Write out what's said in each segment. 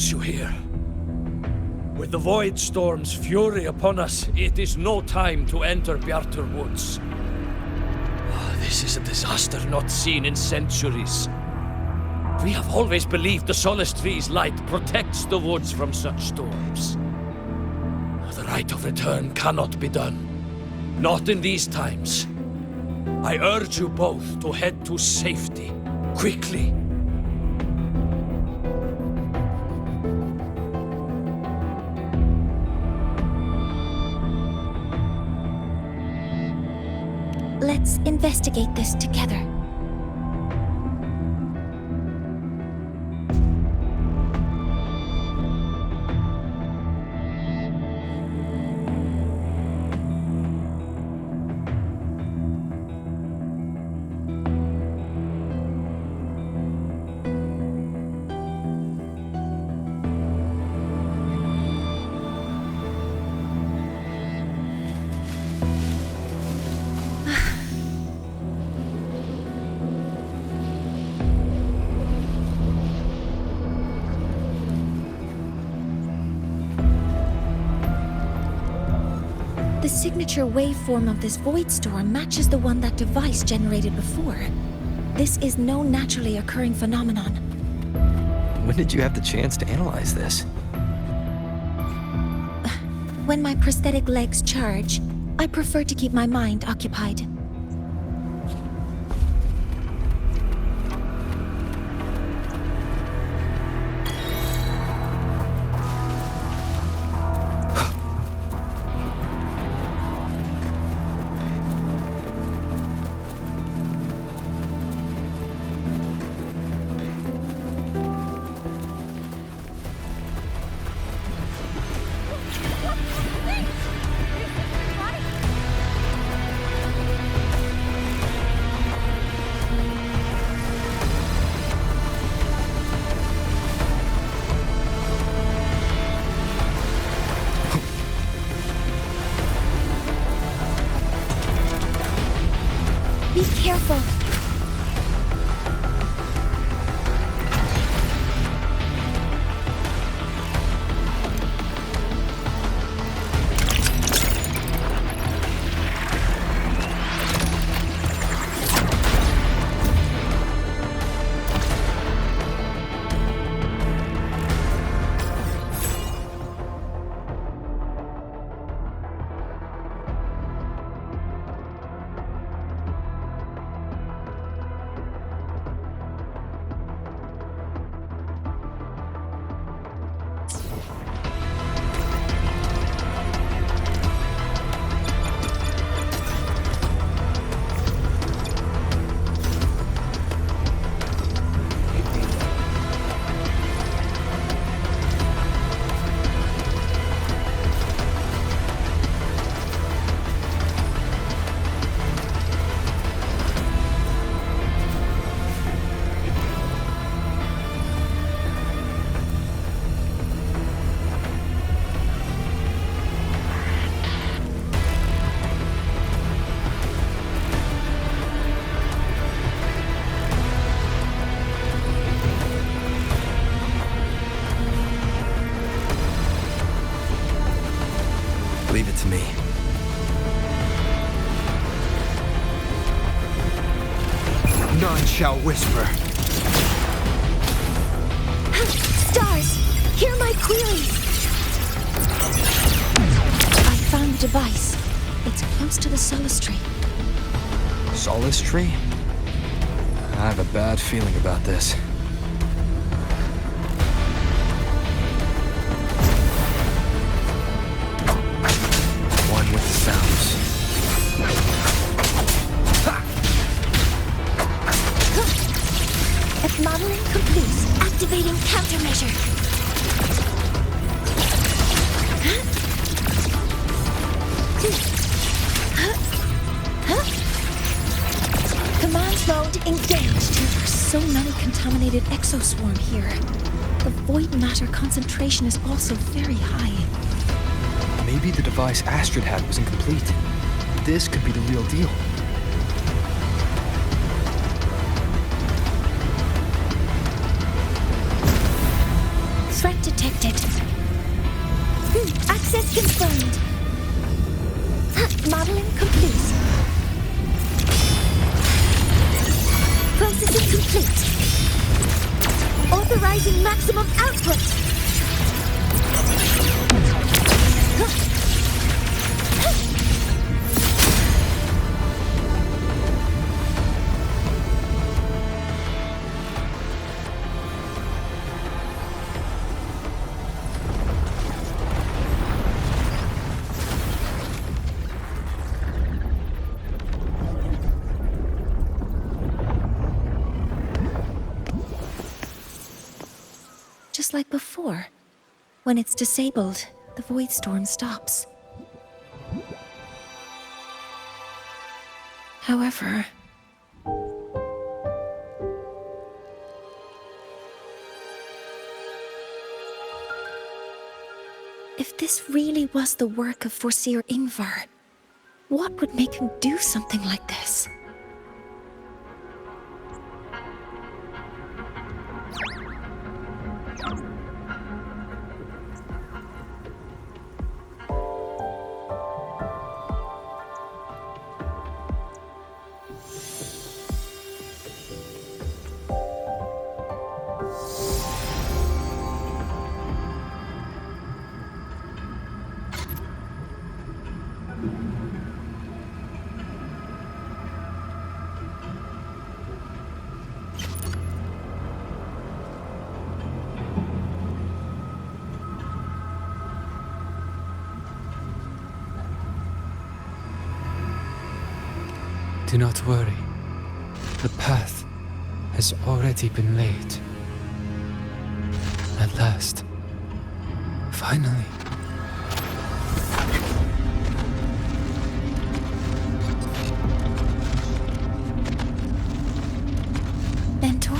You hear? With the Void Storm's fury upon us, it is no time to enter Bjartur Woods. This is a disaster not seen in centuries. We have always believed the Solace Tree's light protects the woods from such storms. The rite of return cannot be done. Not in these times. I urge you both to head to safety, quickly. Let's investigate this together. The signature waveform of this void storm matches the one that device generated before. This is no naturally occurring phenomenon. When did you have the chance to analyze this? When my prosthetic legs charge, I prefer to keep my mind occupied. Be careful. Leave it to me. None shall whisper. Stars, hear my queries! I found the device. It's close to the Solace Tree. Solace Tree? I have a bad feeling about this. One with the sounds. Modeling complete. Activating countermeasure. Command mode engaged. There are so many contaminated exoswarm here. The void matter concentration is also very high. Maybe the device Astrid had was incomplete. This could be the real deal. Threat detected. protected. Access confirmed. Modeling complete. Processing complete. Authorizing maximum output. Just like before. When it's disabled, the void storm stops. However... if this really was the work of Foreseer Ingvar, what would make him do something like this? Do not worry. The path has already been laid. At last. Finally. Mentor?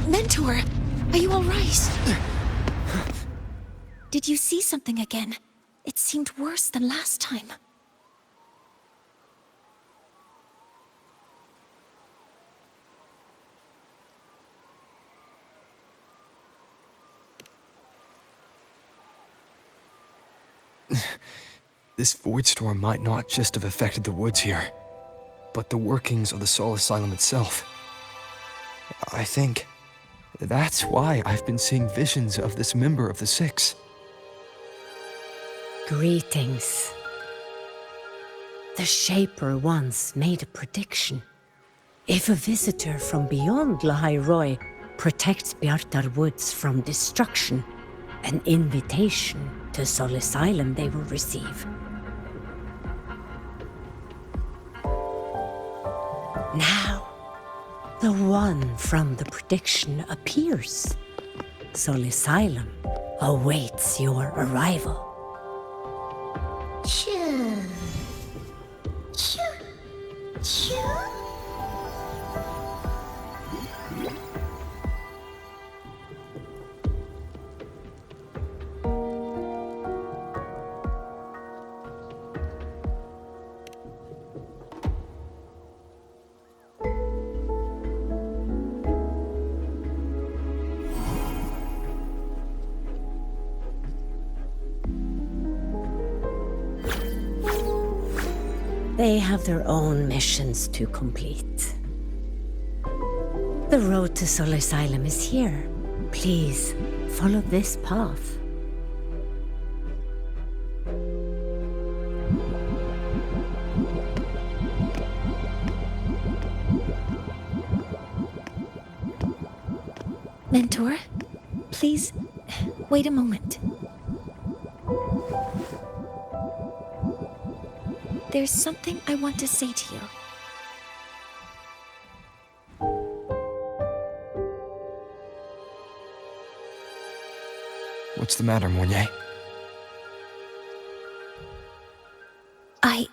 Mentor! Are you alright? Did you see something again? It seemed worse than last time. This void storm might not just have affected the woods here, but the workings of the Soul Asylum itself. I think that's why I've been seeing visions of this member of the Six. Greetings. The Shaper once made a prediction. If a visitor from beyond Lahairoi protects Bjartar Woods from destruction, an invitation to Soul Asylum they will receive. Now, the one from the prediction appears. Soul Asylum awaits your arrival. Choo. Choo. Choo. They have their own missions to complete. The road to Soul Asylum is here. Please, follow this path. Mentor, please, wait a moment. There's something I want to say to you. What's the matter, Mournier? I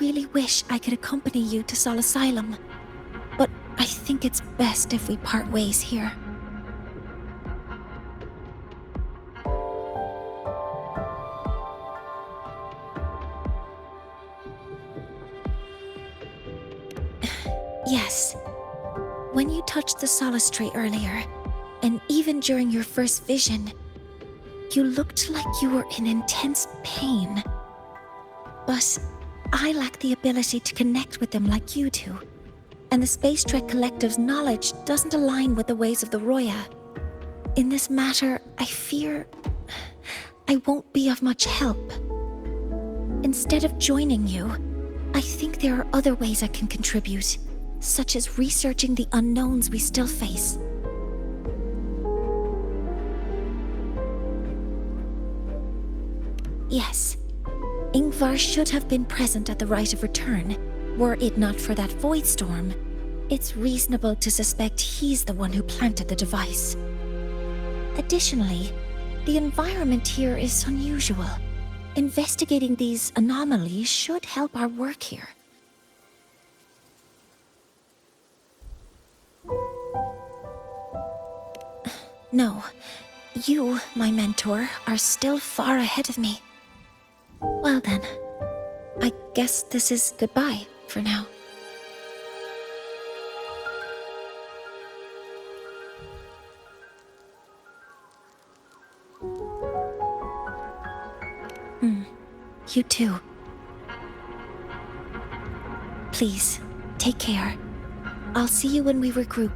really wish I could accompany you to Soul Asylum, but I think it's best if we part ways here. Yes. When you touched the solace tree earlier, and even during your first vision, you looked like you were in intense pain. But I lack the ability to connect with them like you do, and the Space Trek Collective's knowledge doesn't align with the ways of the Roya. In this matter, I fear I won't be of much help. Instead of joining you, I think there are other ways I can contribute, such as researching the unknowns we still face. Yes, Ingvar should have been present at the rite of return. Were it not for that void storm, it's reasonable to suspect he's the one who planted the device. Additionally, the environment here is unusual. Investigating these anomalies should help our work here. No, you, my mentor, are still far ahead of me. Well then, I guess this is goodbye for now. You too. Please, take care. I'll see you when we regroup.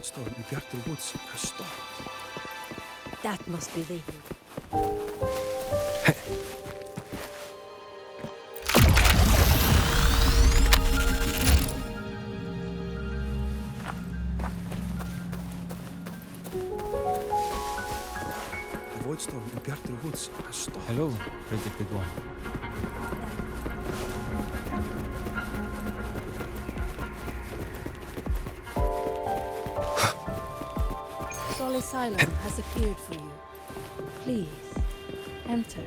Storm in Bjartur Woods has stopped. That must be the... The void storm in Bjartur Woods has stopped. Hello, predicted one. Asylum has appeared for you. Please, enter.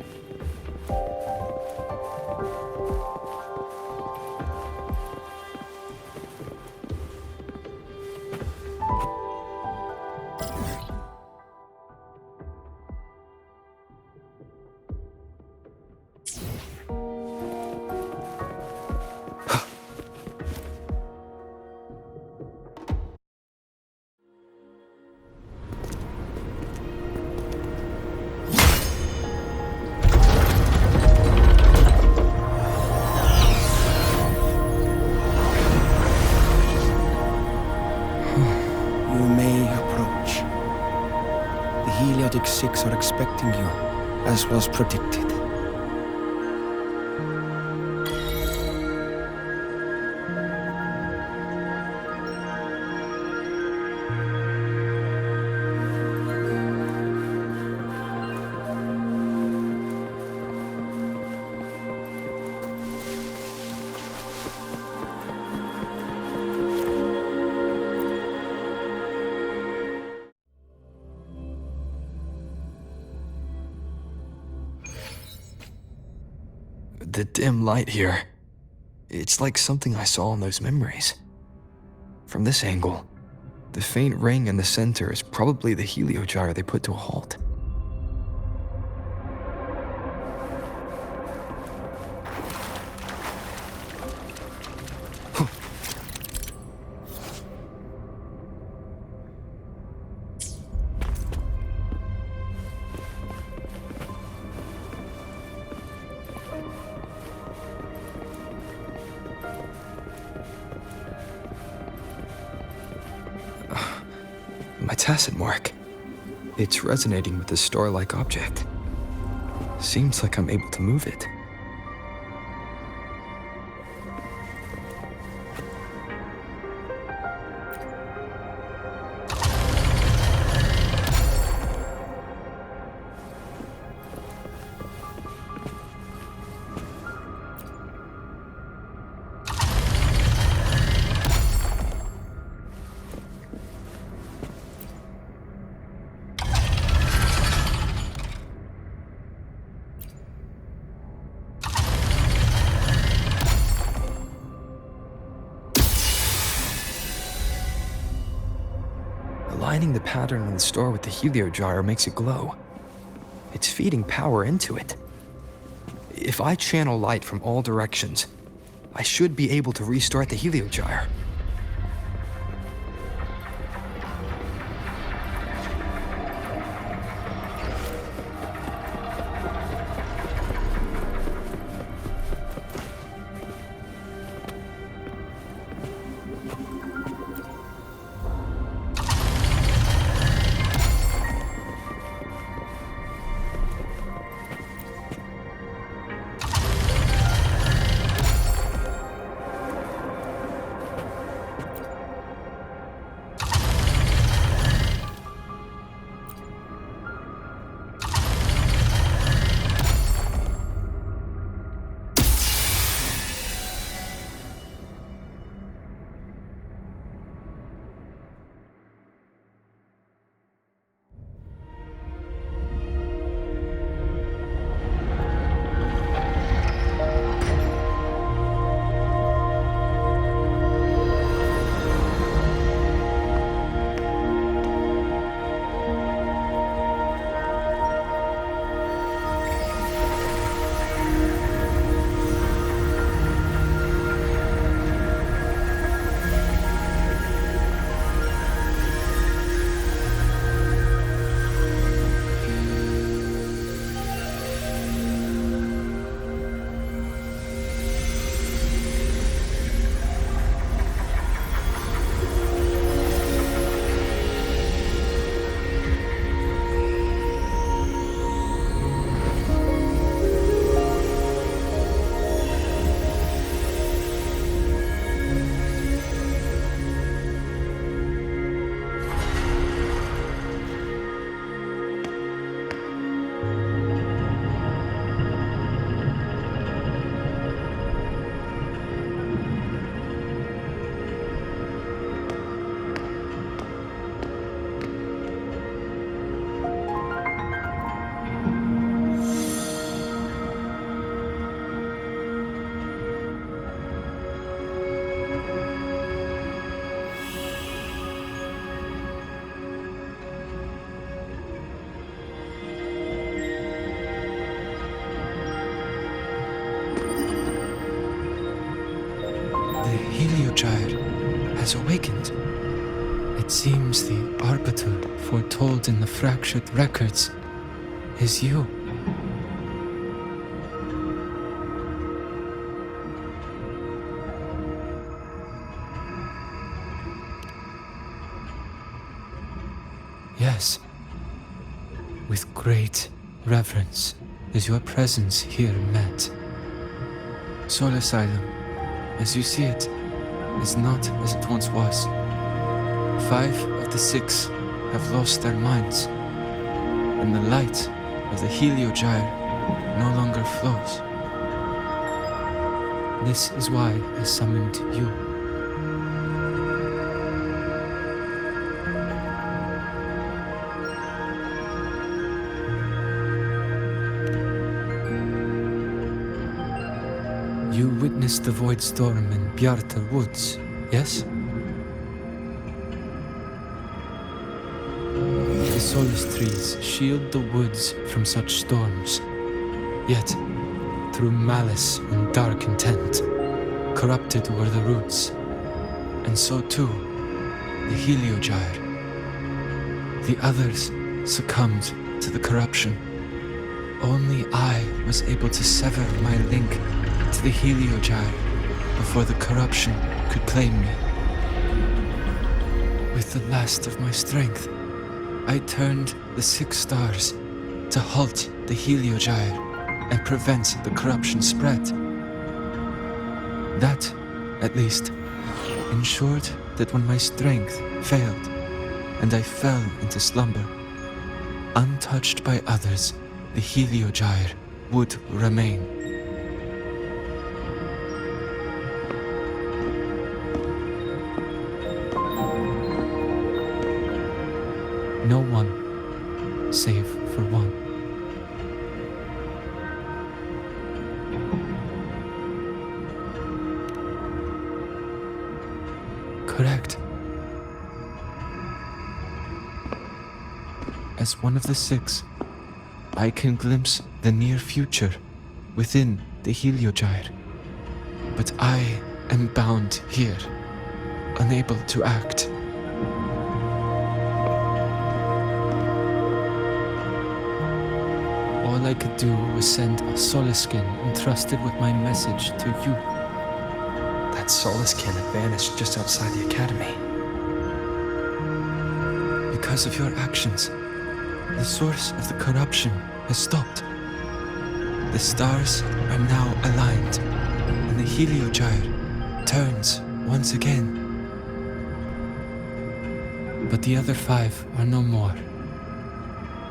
Six are expecting you, as was predicted. The dim light here. It's like something I saw in those memories. From this angle, the faint ring in the center is probably the heliogyre they put to a halt. My tacit mark. It's resonating with this star-like object. Seems like I'm able to move it. Aligning the pattern on the star with the heliogyre makes it glow. It's feeding power into it. If I channel light from all directions, I should be able to restart the heliogyre. Heliogyre has awakened. It seems the arbiter foretold in the fractured records is you. Yes. With great reverence is your presence here met. Soul Asylum, as you see it, is not as it once was. 5 of the 6 have lost their minds, and the light of the heliogyre no longer flows. This is why I summoned you. You witnessed the void storm in Bjartar Woods, yes? The solace trees shield the woods from such storms. Yet, through malice and dark intent, corrupted were the roots. And so too, the Heliogyre. The others succumbed to the corruption. Only I was able to sever my link to the Heliogyre before the corruption could claim me. With the last of my strength, I turned the 6 stars to halt the Heliogyre and prevent the corruption spread. That, at least, ensured that when my strength failed and I fell into slumber, untouched by others, the Heliogyre would remain. No one, save for one. Correct. As one of the 6, I can glimpse the near future within the Heliogyre. But I am bound here, unable to act. All I could do was send a Solaskin entrusted with my message to you. That Solaskin had vanished just outside the academy. Because of your actions, the source of the corruption has stopped. The stars are now aligned, and the Heliogyre turns once again. But the other 5 are no more.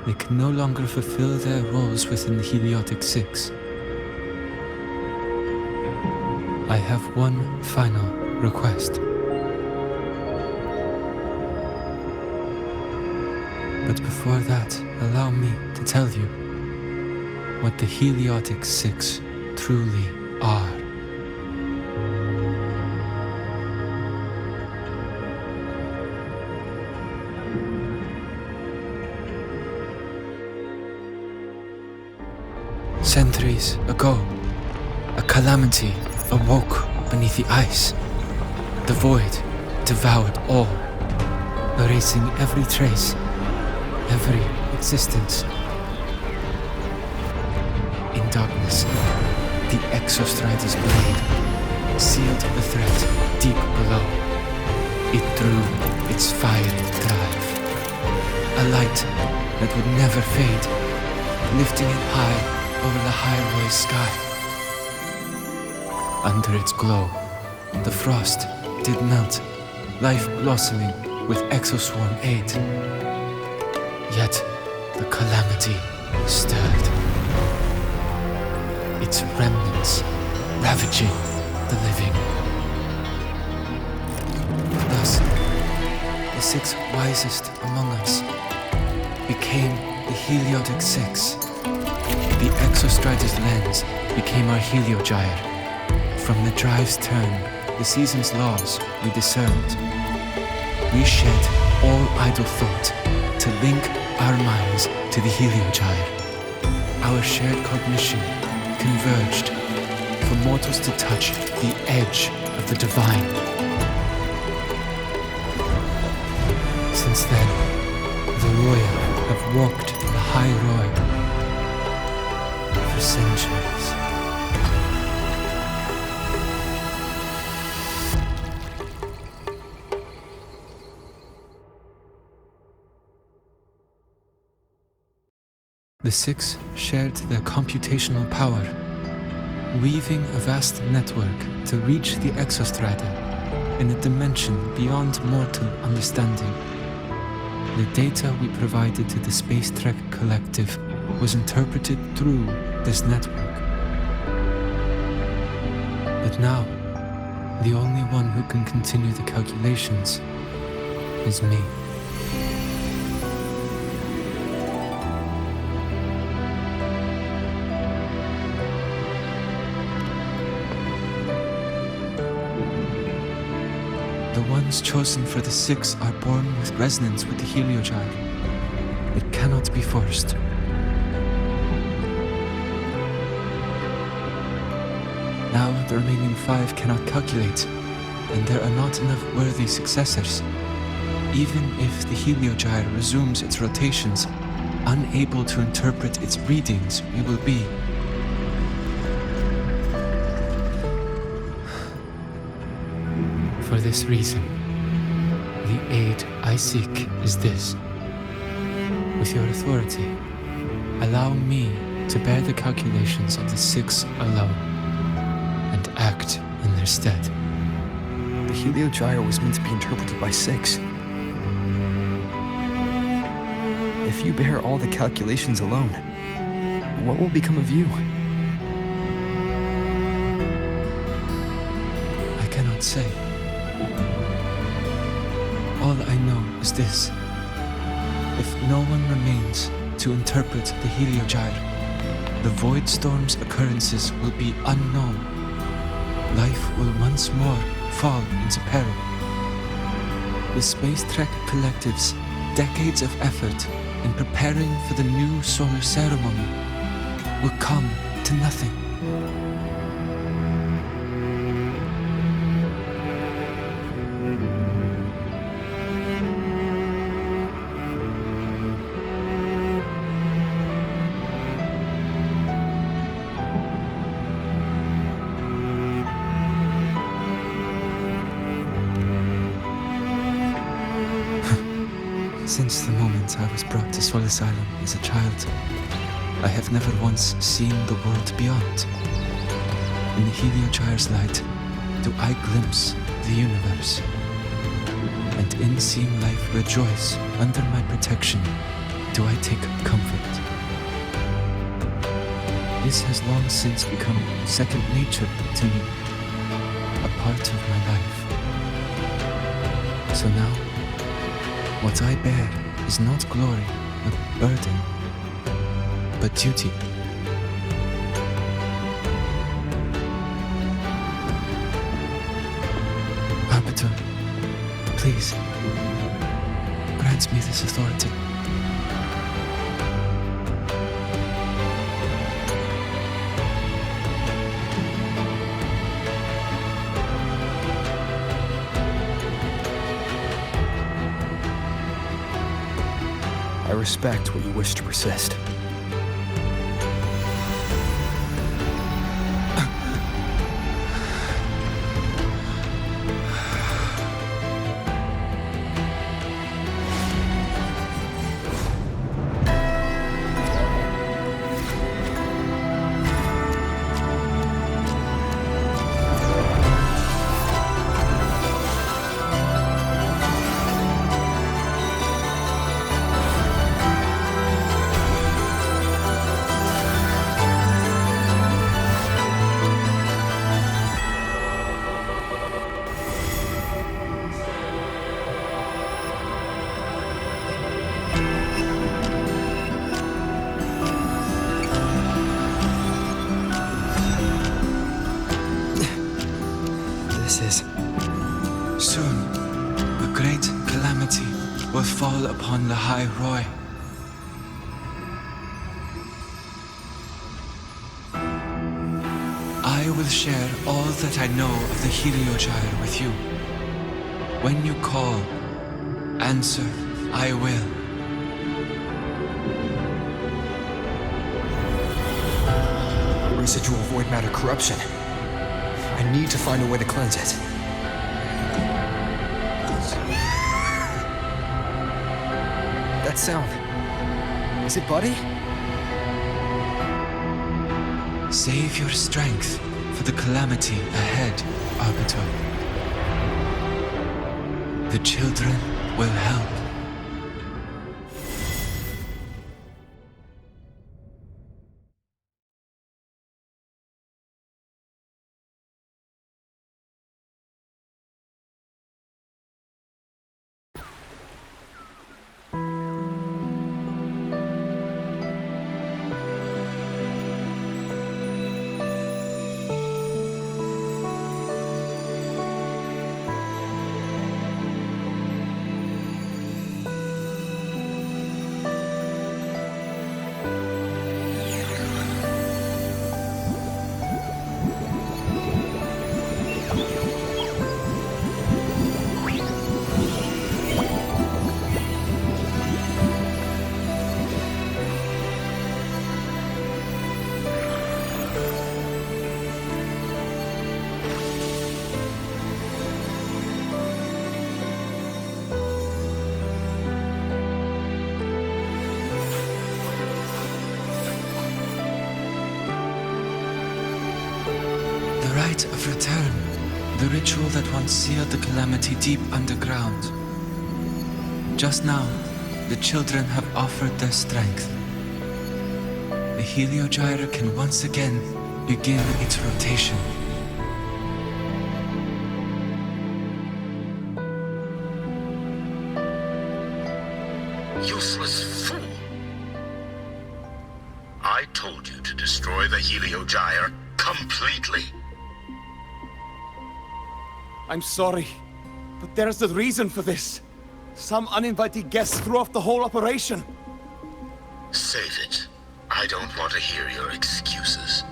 They can no longer fulfill their roles within the Heliotic 6. I have one final request. But before that, allow me to tell you what the Heliotic 6 truly are. Centuries ago, a calamity awoke beneath the ice. The void devoured all, erasing every trace, every existence. In darkness, the Exostrider's blade sealed the threat deep below. It drew its fiery drive, a light that would never fade, lifting it high over the highway sky. Under its glow, the frost did melt, life blossoming with Exoswarm aid. Yet the calamity stirred, its remnants ravaging the living. Thus, the 6 wisest among us became the Heliotic 6. The Exostrider's lens became our Heliogyre. From the drive's turn, the season's laws we discerned. We shed all idle thought to link our minds to the Heliogyre. Our shared cognition converged for mortals to touch the edge of the divine. Since then, the Roya have walked the High Roy for centuries. The 6 shared their computational power, weaving a vast network to reach the Exostrata in a dimension beyond mortal understanding. The data we provided to the Space Trek Collective was interpreted through this network. But now, the only one who can continue the calculations is me. ones chosen for the six are born with resonance with the heliogyre. It cannot be forced. Now the remaining 5 cannot calculate, and there are not enough worthy successors. Even if the heliogyre resumes its rotations, unable to interpret its readings, we will be. For this reason, the aid I seek is this. With your authority, allow me to bear the calculations of the 6 alone, and act in their stead. The heliogyre was meant to be interpreted by 6. If you bear all the calculations alone, what will become of you? I cannot say. All I know is this. If no one remains to interpret the heliogyre, the void storm's occurrences will be unknown. Life will once more fall into peril. The Space Trek Collective's decades of effort in preparing for the new solar ceremony will come to nothing. Since the moment I was brought to Sol Asylum as a child, I have never once seen the world beyond. In the heliogyre's light, do I glimpse the universe. And in seeing life rejoice under my protection, do I take comfort. This has long since become second nature to me, a part of my life. So now, what I bear is not glory, but burden, but duty. Arbiter, please, grant me this authority. I respect what you wish to persist. Soon, a great calamity will fall upon the High Roy. I will share all that I know of the heliogyre with you. When you call, answer, I will. Residual void matter corruption. I need to find a way to cleanse it. That sound. Is it Buddy? Save your strength for the calamity ahead, Arbiter. The children will help. The ritual that once sealed the calamity deep underground. Just now, the children have offered their strength. The heliogyre can once again begin its rotation. Useless fool! I told you to destroy the heliogyre completely. I'm sorry, but there's a reason for this. Some uninvited guests threw off the whole operation. Save it. I don't want to hear your excuses.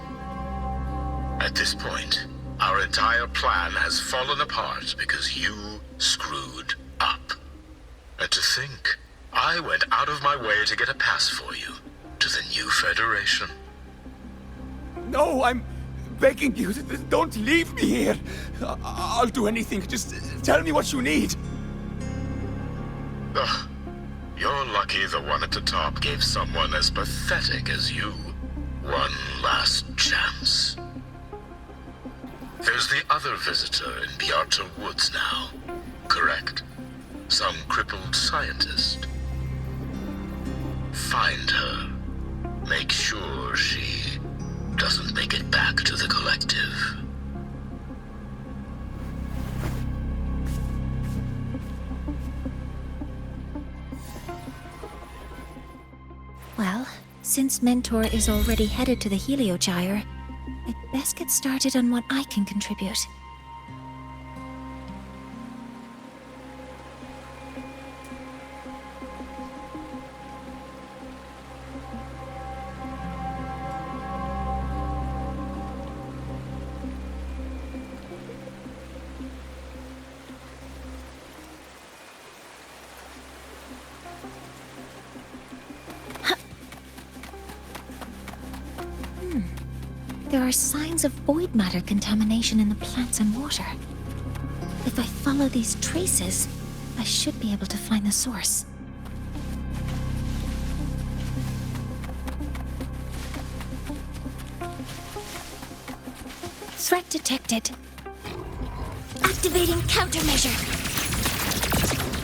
At this point, our entire plan has fallen apart because you screwed up. And to think, I went out of my way to get a pass for you to the new Federation. No, I'm begging you, don't leave me here. I'll do anything, just tell me what you need. Ugh. You're lucky the one at the top gave someone as pathetic as you one last chance. There's the other visitor in Bjarta Woods now, correct? Some crippled scientist. Find her. Make sure she doesn't make it back to the collective. Well, since Mentor is already headed to the heliogyre, I'd best get started on what I can contribute. There are signs of void matter contamination in the plants and water. If I follow these traces, I should be able to find the source. Threat detected. Activating countermeasure.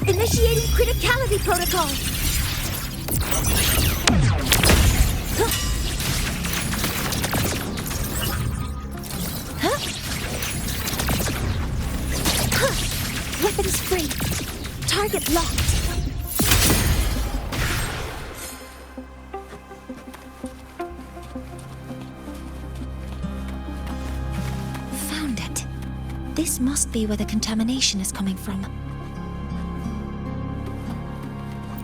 Initiating criticality protocol. Weapons free. Target locked. Found it. This must be where the contamination is coming from.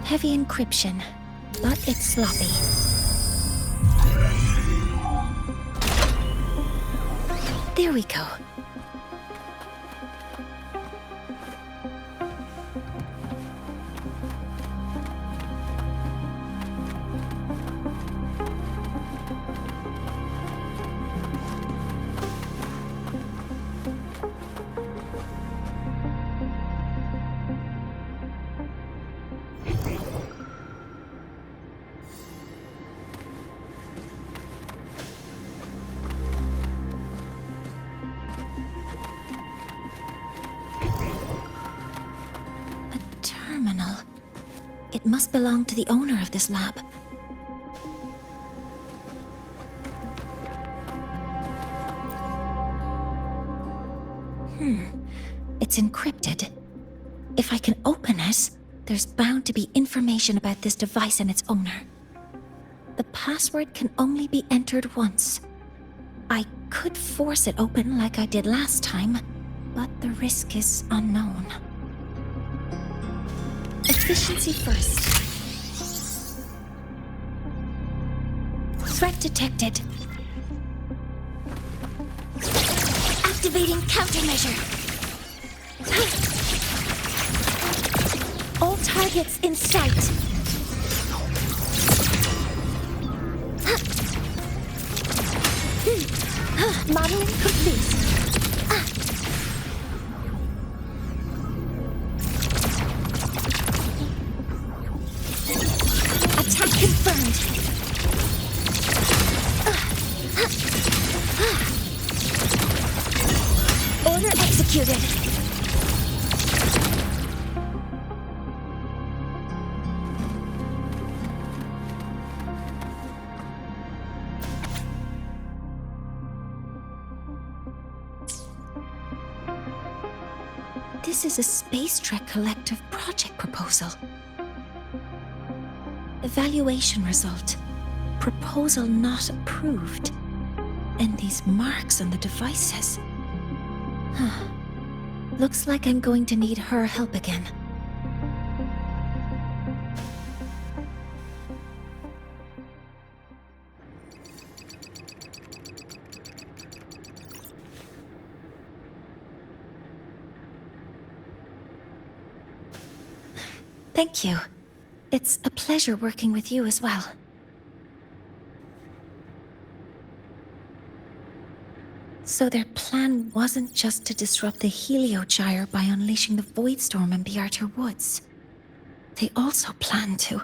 Heavy encryption, but it's sloppy. There we go. It must belong to the owner of this lab. It's encrypted. If I can open it, there's bound to be information about this device and its owner. The password can only be entered once. I could force it open like I did last time, but the risk is unknown. Efficiency first. Threat detected. Activating countermeasure. All targets in sight. Modeling complete. Attack confirmed. Order Order executed! This is a Space Trek Collective project proposal. Evaluation result. Proposal not approved. And these marks on the devices. Looks like I'm going to need her help again. Thank you. It's a pleasure working with you as well. So their plan wasn't just to disrupt the Heliogyre by unleashing the Void Storm in Bjartur Woods. They also planned to...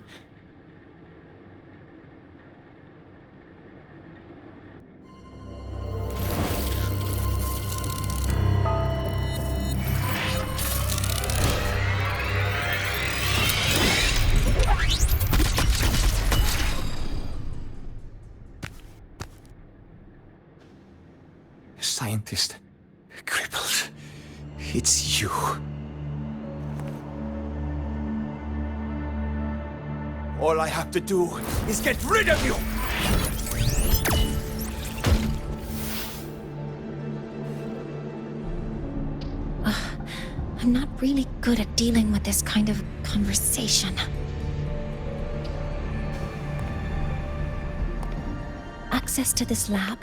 Scientist. Crippled. It's you. All I have to do is get rid of you! I'm not really good at dealing with this kind of conversation. Access to this lab?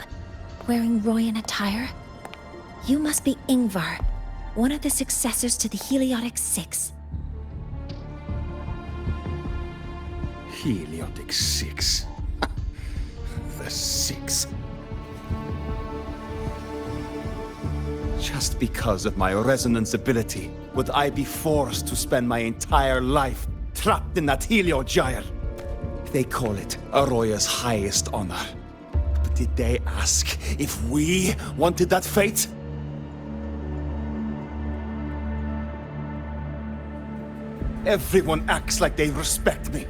Wearing Royan attire? You must be Ingvar, one of the successors to the Heliotic Six. Heliotic Six. The Six. Just because of my resonance ability, would I be forced to spend my entire life trapped in that Heliogyre? They call it Aroya's highest honor. But did they ask if we wanted that fate? Everyone acts like they respect me.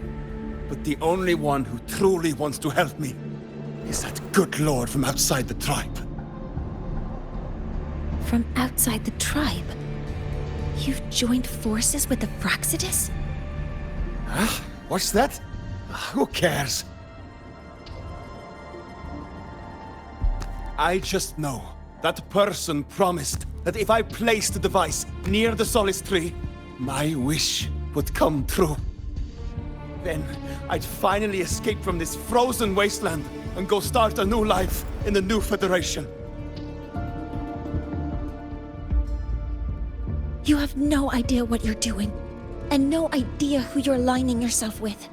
But the only one who truly wants to help me is that good lord from outside the tribe. From outside the tribe? You've joined forces with the Fraxidus? Huh? What's that? Who cares? I just know that person promised that if I placed the device near the Solace Tree, my wish would come true. Then I'd finally escape from this frozen wasteland and go start a new life in the new Federation. You have no idea what you're doing, and no idea who you're aligning yourself with.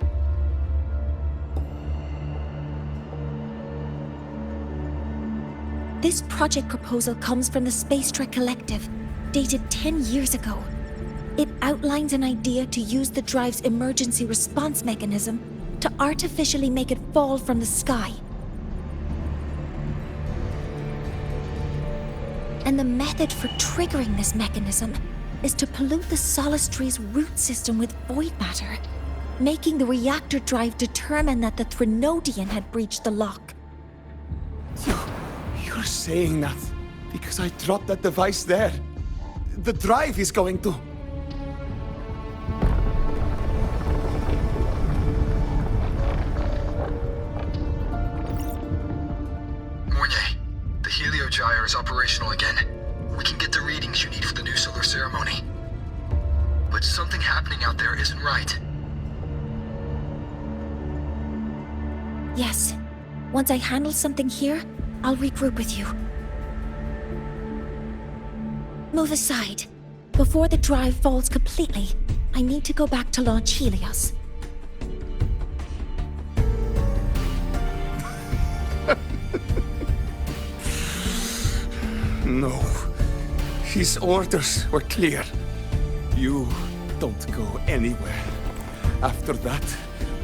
This project proposal comes from the Space Trek Collective, dated 10 years ago. It outlines an idea to use the drive's emergency response mechanism to artificially make it fall from the sky. And the method for triggering this mechanism is to pollute the Solace Tree's root system with void matter, making the reactor drive determine that the Threnodian had breached the lock. You're saying that because I dropped that device there. The drive is going to... Moynier, the Heliogyre is operational again. We can get the readings you need for the new solar ceremony. But something happening out there isn't right. Yes. Once I handle something here, I'll regroup with you. Move aside. Before the drive falls completely, I need to go back to launch Helios. No. His orders were clear. You don't go anywhere. After that,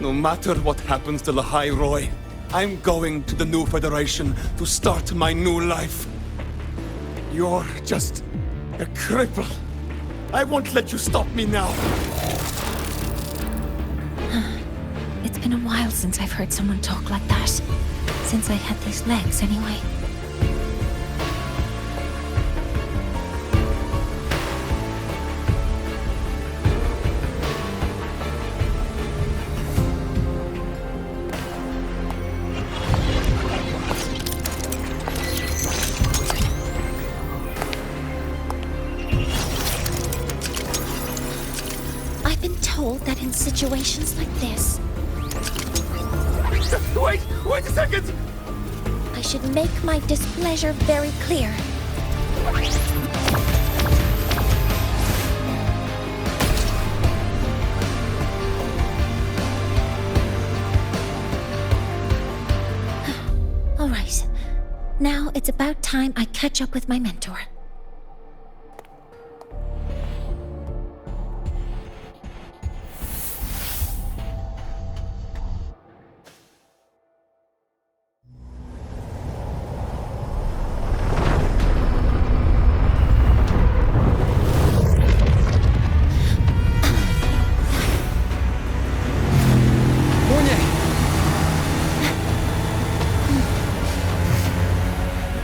no matter what happens to Lahai Roy, I'm going to the new Federation to start my new life. You're just A cripple! I won't let you stop me now! It's been a while since I've heard someone talk like that. Since I had these legs, anyway. I've been told that in situations like this, Wait a second! I should make my displeasure very clear. All right. Now it's about time I catch up with my mentor.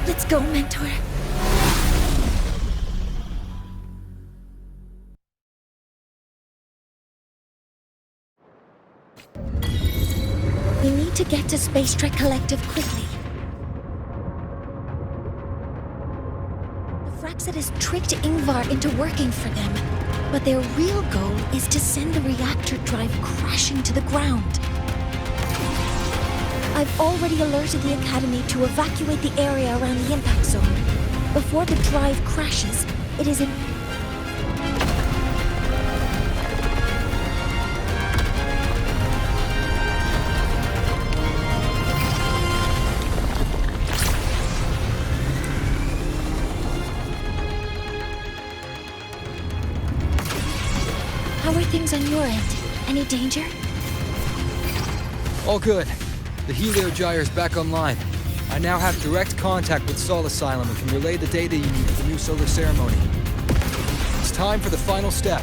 Let's go, mentor. We need to get to Space Trek Collective quickly. The Fraxidus tricked Ingvar into working for them, but their real goal is to send the reactor drive crashing to the ground. I've already alerted the Academy to evacuate the area around the impact zone. Before the drive crashes, it is in... How are things on your end? Any danger? All good. The Heliogyre's back online. I now have direct contact with Sol Asylum and can relay the data you need for the new solar ceremony. It's time for the final step.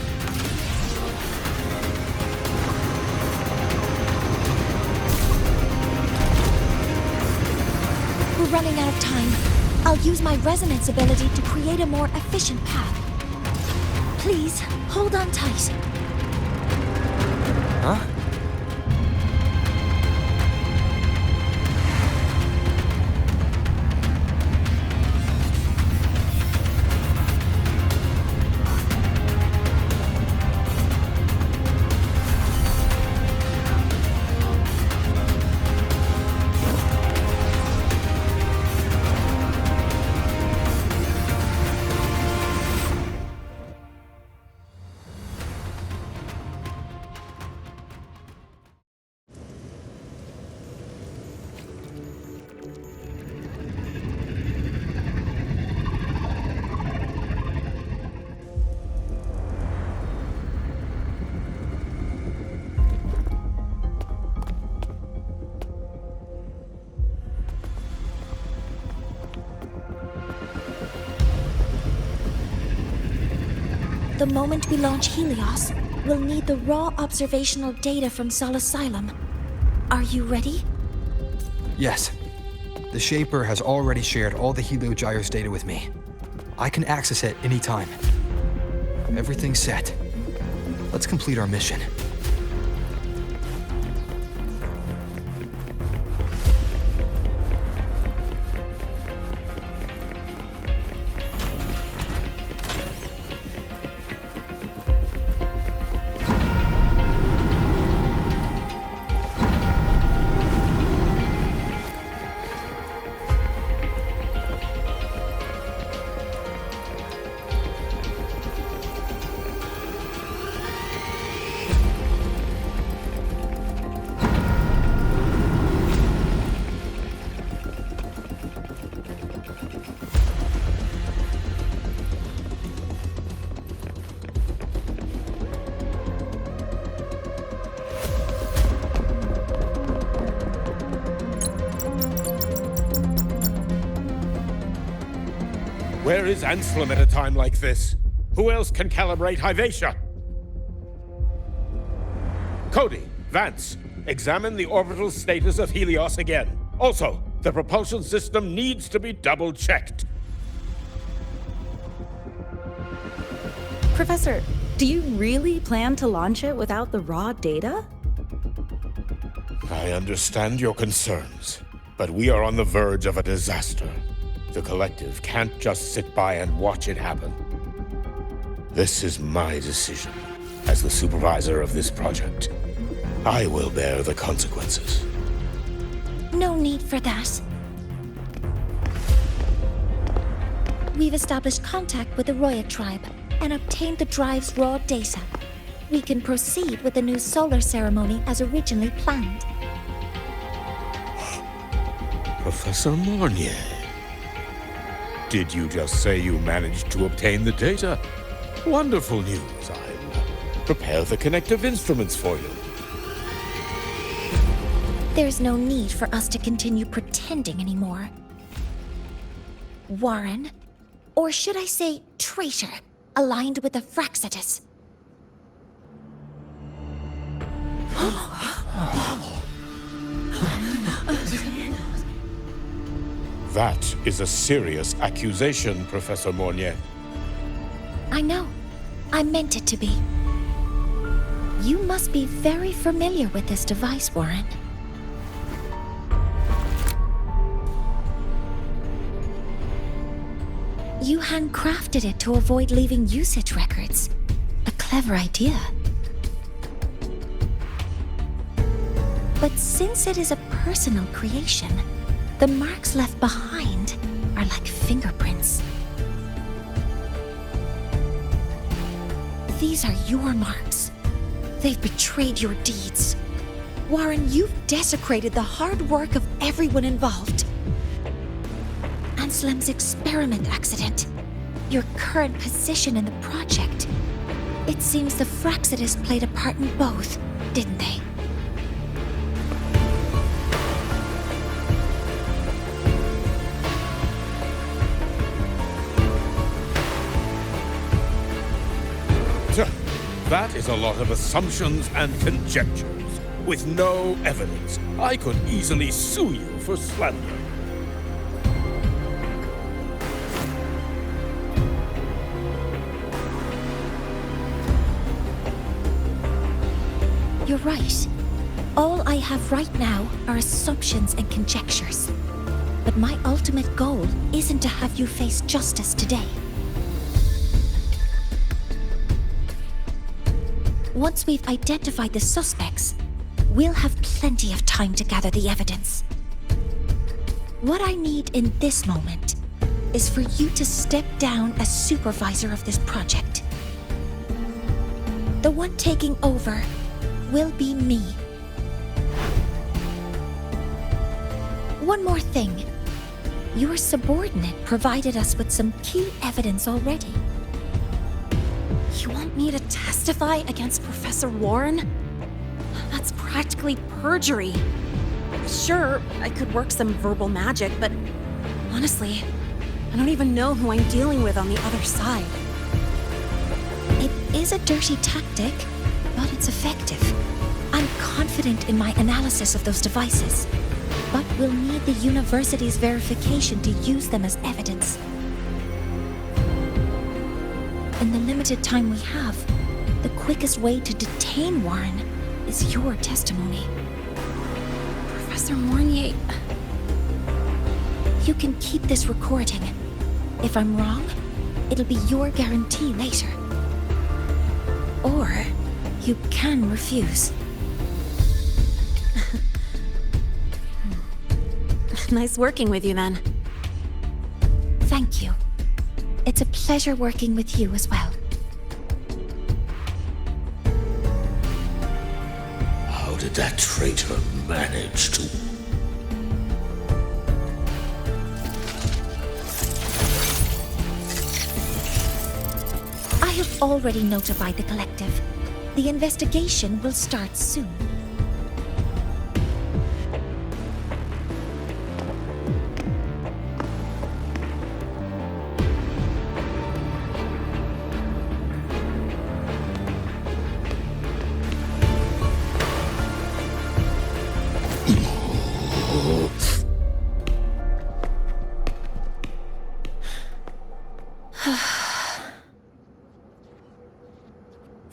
We're running out of time. I'll use my resonance ability to create a more efficient path. Please, hold on tight. Huh? The moment we launch Helios, we'll need the raw observational data from Sol Asylum. Are you ready? Yes. The Shaper has already shared all the Heliogyre's data with me. I can access it anytime. Everything's set. Let's complete our mission. is Anselm at a time like this? Who else can calibrate Hyvatia? Cody, Vance, examine the orbital status of Helios again. Also, the propulsion system needs to be double-checked. Professor, do you really plan to launch it without the raw data? I understand your concerns, but we are on the verge of a disaster. The Collective can't just sit by and watch it happen. This is my decision. As the supervisor of this project, I will bear the consequences. No need for that. We've established contact with the Roya tribe and obtained the drive's raw data. We can proceed with the new solar ceremony as originally planned. Professor Mornier, did you just say you managed to obtain the data? Wonderful news. I'll prepare the connective instruments for you. There's no need for us to continue pretending anymore. Warren, or should I say traitor, aligned with the Fraxitus. That is a serious accusation, Professor Mornier. I know. I meant it to be. You must be very familiar with this device, Warren. You handcrafted it to avoid leaving usage records. A clever idea. But since it is a personal creation, the marks left behind are like fingerprints. These are your marks. They've betrayed your deeds. Warren, you've desecrated the hard work of everyone involved. Anselm's experiment accident, your current position in the project. It seems the Fraxitus played a part in both, didn't they? That is a lot of assumptions and conjectures, with no evidence. I could easily sue you for slander. You're right. All I have right now are assumptions and conjectures. But my ultimate goal isn't to have you face justice today. Once we've identified the suspects, we'll have plenty of time to gather the evidence. What I need in this moment is for you to step down as supervisor of this project. The one taking over will be me. One more thing. Your subordinate provided us with some key evidence already. You want me to testify against Professor Warren? That's practically perjury. Sure, I could work some verbal magic, but honestly, I don't even know who I'm dealing with on the other side. It is a dirty tactic, but it's effective. I'm confident in my analysis of those devices, but we'll need the university's verification to use them as evidence. In the limited time we have, the quickest way to detain Warren is your testimony. Professor Mornier... You can keep this recording. If I'm wrong, it'll be your guarantee later. Or you can refuse. Nice working with you then. Thank you. It's a pleasure working with you as well. How did that traitor manage to... I have already notified the Collective. The investigation will start soon.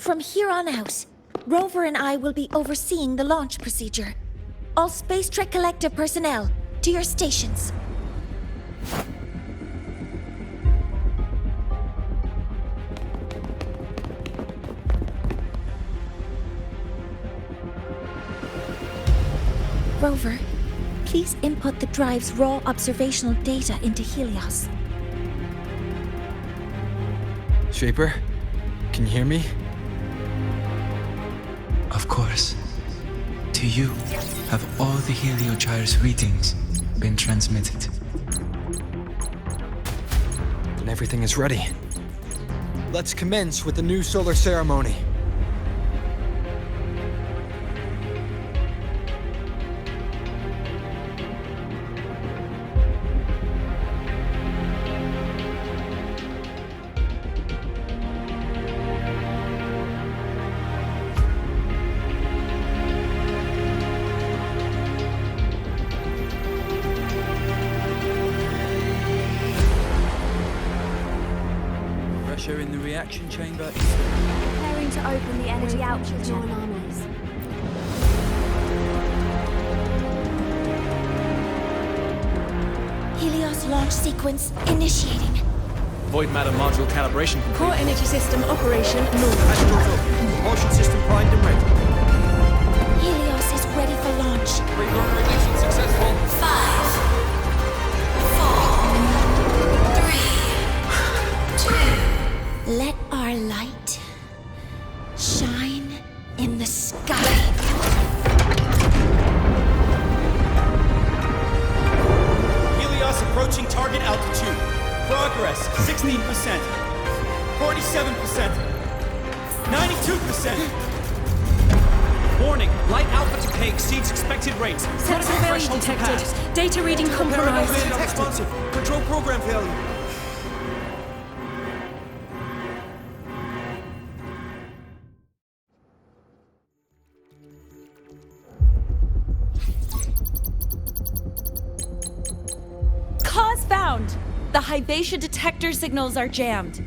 From here on out, Rover and I will be overseeing the launch procedure. All Space Trek Collective personnel, to your stations. Rover, please input the drive's raw observational data into Helios. Shaper, can you hear me? Of course. To you, have all the Heliogyre's readings been transmitted? And everything is ready. Let's commence with the new solar ceremony. Pressure in the reaction chamber. Preparing to open the energy output anomalies. Helios launch sequence initiating. Void matter module calibration complete. Core energy system operation normal. Astros up. Propulsion system primed and ready. Helios is ready for launch. Reconfirmation successful. 5, 4, 3, 2. Let our light shine in the sky. Helios approaching target altitude. Progress 16%, 47%, 92%. Warning, light alpha decay exceeds expected rates. Sensor failure detected. Data reading compromised. Unresponsive. Control program failure. Cause found! The Hybatia detector signals are jammed.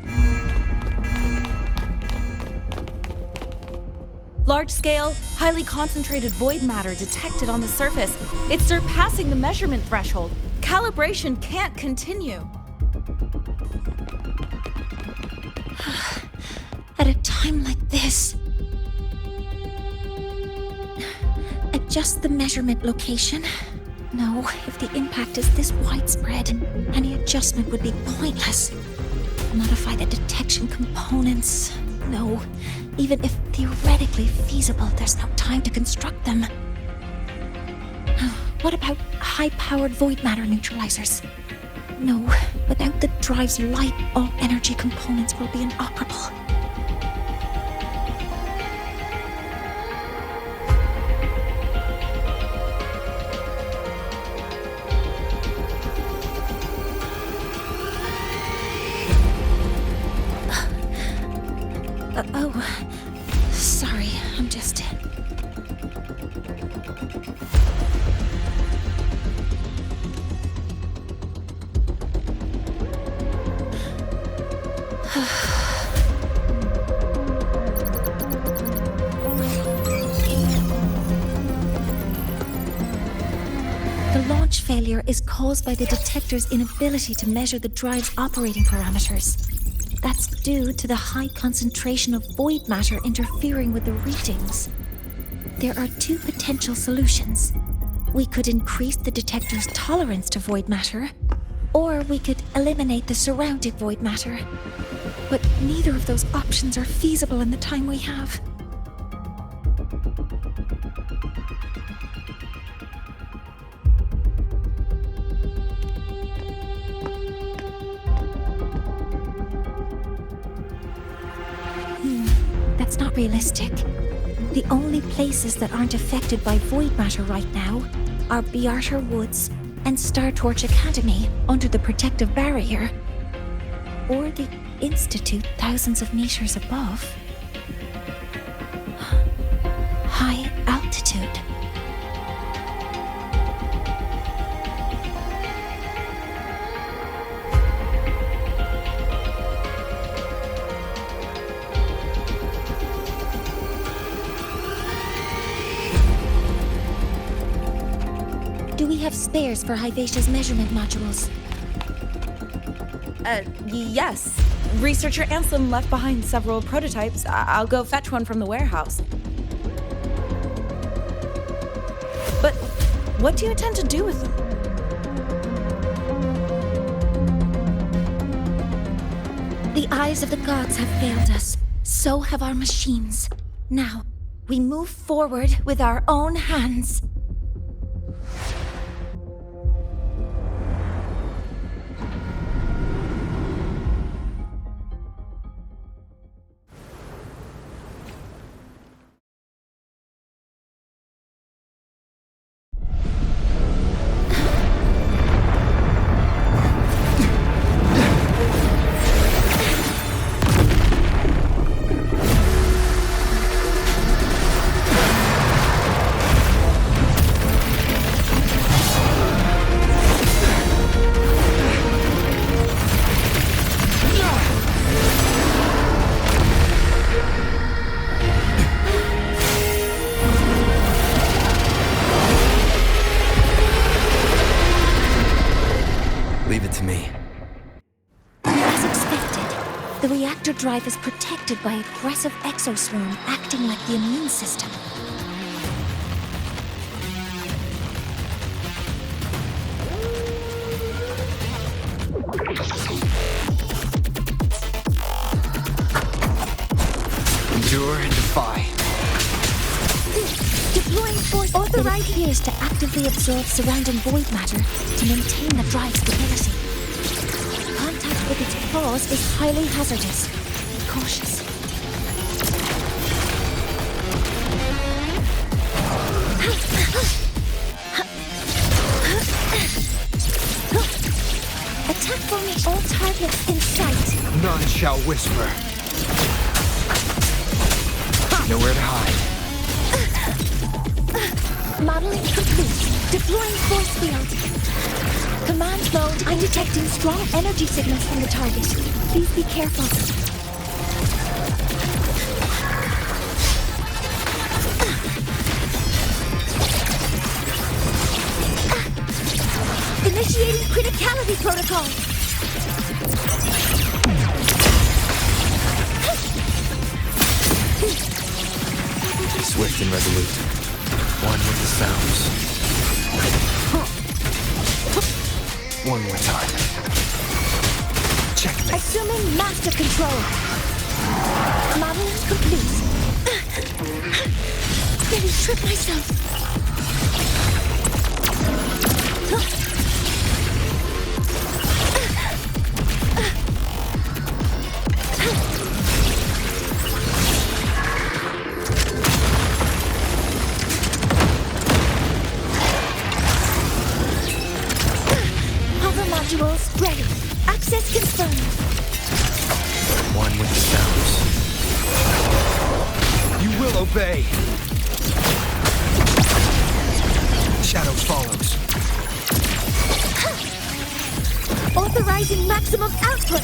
Large-scale, highly concentrated void matter detected on the surface. It's surpassing the measurement threshold. Calibration can't continue. At a time like this. Adjust the measurement location. No, if the impact is this widespread, any adjustment would be pointless. Modify the detection components. No, even if theoretically feasible, there's no time to construct them. What about high-powered void matter neutralizers? No, without the drive's light, all energy components will be inoperable. Oh, sorry, I'm just... The launch failure is caused by the detector's inability to measure the drive's operating parameters. That's due to the high concentration of void matter interfering with the readings. There are two potential solutions. We could increase the detector's tolerance to void matter, or we could eliminate the surrounding void matter. But neither of those options are feasible in the time we have. That's not realistic. The only places that aren't affected by void matter right now are Bearter Woods and Star Torch Academy under the protective barrier, or the Institute thousands of meters above. High altitude. have spares for Hyvatia's measurement modules? Yes. Researcher Anselm left behind several prototypes. I'll go fetch one from the warehouse. But what do you intend to do with them? The eyes of the gods have failed us. So have our machines. Now, we move forward with our own hands. Leave it to me. As expected, the reactor drive is protected by aggressive exoswarm acting like the immune system. Endure and defy. Deploying force authorized appears to actively absorb surrounding void matter to maintain the drive stability. Contact with its claws is highly hazardous. Be cautious. Attack only all targets in sight. None shall whisper. Nowhere to hide. Modeling complete. Deploying force field. Command mode. I'm detecting strong energy signals from the target. Please be careful. Initiating criticality protocol. Swift and resolute. One with the sounds. One more time. Checkmate. Assuming master control. Modeling complete. Nearly tripped myself. Modules ready. Access confirmed. One with the sounds. You will obey. Shadows follows. Authorizing maximum output.